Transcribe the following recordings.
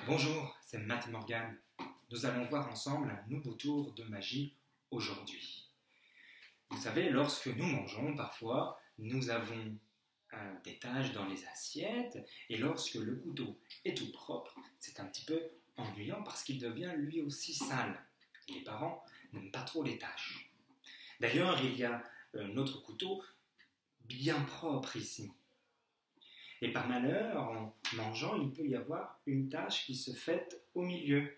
Bonjour, c'est Matt Morgan. Nous allons voir ensemble un nouveau tour de magie aujourd'hui. Vous savez, lorsque nous mangeons, parfois, nous avons des taches dans les assiettes et lorsque le couteau est tout propre, c'est un petit peu ennuyant parce qu'il devient lui aussi sale. Et les parents n'aiment pas trop les taches. D'ailleurs, il y a notre couteau bien propre ici. Et par malheur, en mangeant, il peut y avoir une tache qui se fait au milieu.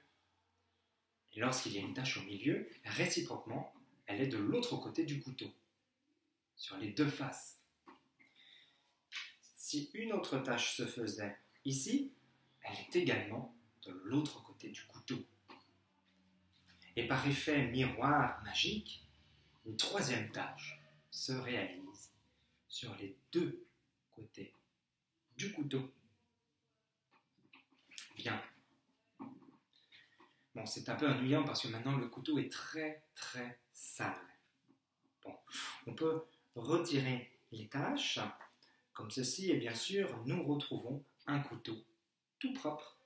Et lorsqu'il y a une tache au milieu, réciproquement, elle est de l'autre côté du couteau, sur les deux faces. Si une autre tache se faisait ici, elle est également de l'autre côté du couteau. Et par effet miroir magique, une troisième tache se réalise sur les deux côtés du couteau. Bien. Bon, c'est un peu ennuyant parce que maintenant le couteau est très très sale. Bon, on peut retirer les taches comme ceci et bien sûr nous retrouvons un couteau tout propre.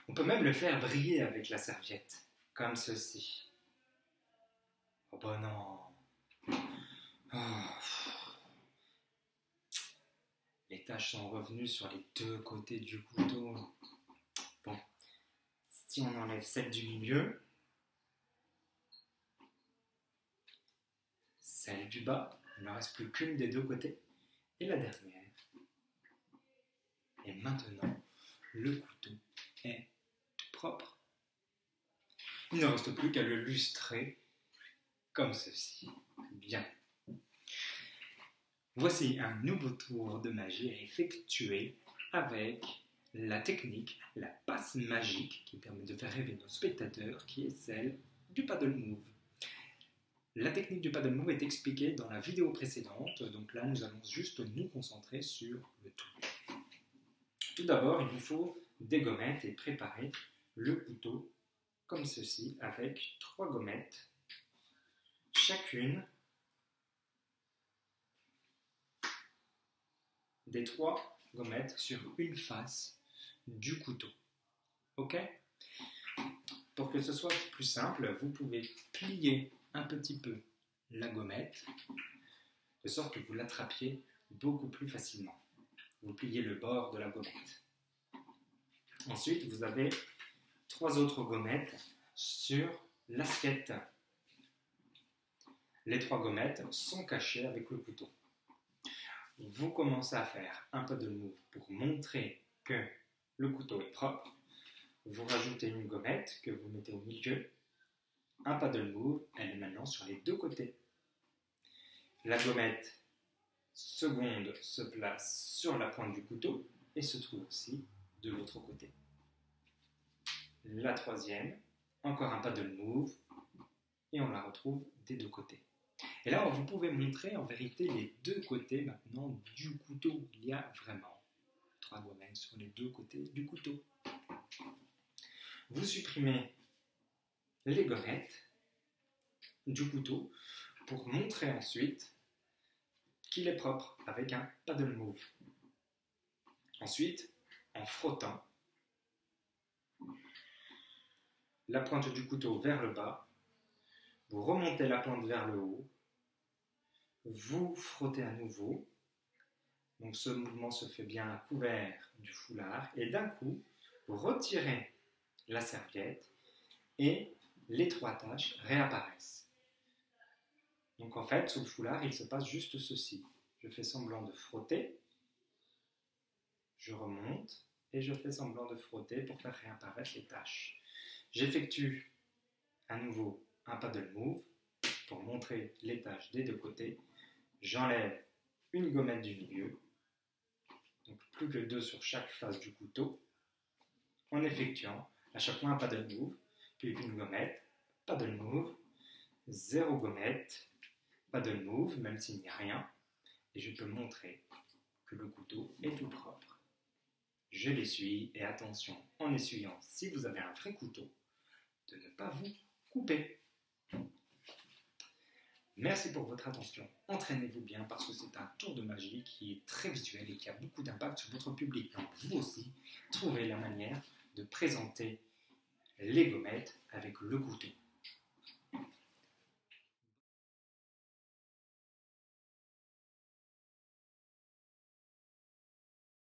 On peut même le faire briller avec la serviette, comme ceci. Oh ben non. Les taches sont revenues sur les deux côtés du couteau. Bon, si on enlève celle du milieu, celle du bas, il ne reste plus qu'une des deux côtés, et la dernière. Et maintenant, le couteau est tout propre. Il ne reste plus qu'à le lustrer comme ceci. Bien. Voici un nouveau tour de magie à effectuer avec la technique, la passe magique qui permet de faire rêver nos spectateurs, qui est celle du paddle move. La technique du paddle move est expliquée dans la vidéo précédente, donc là nous allons juste nous concentrer sur le tout. Tout d'abord, il vous faut des gommettes et préparer le couteau comme ceci avec 3 gommettes, chacune des 3 gommettes sur une face du couteau. Ok? Pour que ce soit plus simple, vous pouvez plier un petit peu la gommette de sorte que vous l'attrapiez beaucoup plus facilement. Vous pliez le bord de la gommette. Ensuite, vous avez 3 autres gommettes sur l'assiette. Les 3 gommettes sont cachées avec le couteau. Vous commencez à faire un paddle move pour montrer que le couteau est propre. Vous rajoutez une gommette que vous mettez au milieu. Un paddle move, elle est maintenant sur les deux côtés. La gommette seconde se place sur la pointe du couteau et se trouve aussi de l'autre côté. La troisième, encore un paddle move et on la retrouve des deux côtés. Et là, vous pouvez montrer en vérité les deux côtés maintenant du couteau. Il y a vraiment 3 gommettes sur les deux côtés du couteau. Vous supprimez les gommettes du couteau pour montrer ensuite qu'il est propre avec un paddle move. Ensuite, en frottant la pointe du couteau vers le bas, vous remontez la pointe vers le haut, vous frottez à nouveau, donc ce mouvement se fait bien à couvert du foulard, et d'un coup, vous retirez la serviette et les 3 taches réapparaissent. Donc en fait, sous le foulard, il se passe juste ceci. Je fais semblant de frotter, je remonte et je fais semblant de frotter pour faire réapparaître les taches. J'effectue à nouveau un paddle move pour montrer les taches des deux côtés. J'enlève une gommette du milieu, donc plus que 2 sur chaque face du couteau, en effectuant à chaque fois un paddle move, puis une gommette, paddle move, 0 gommette, paddle move, même s'il n'y a rien, et je peux montrer que le couteau est tout propre. Je l'essuie, et attention, en essuyant, si vous avez un vrai couteau, de ne pas vous couper. Merci pour votre attention. Entraînez-vous bien parce que c'est un tour de magie qui est très visuel et qui a beaucoup d'impact sur votre public. Donc vous aussi, trouvez la manière de présenter les gommettes avec le couteau.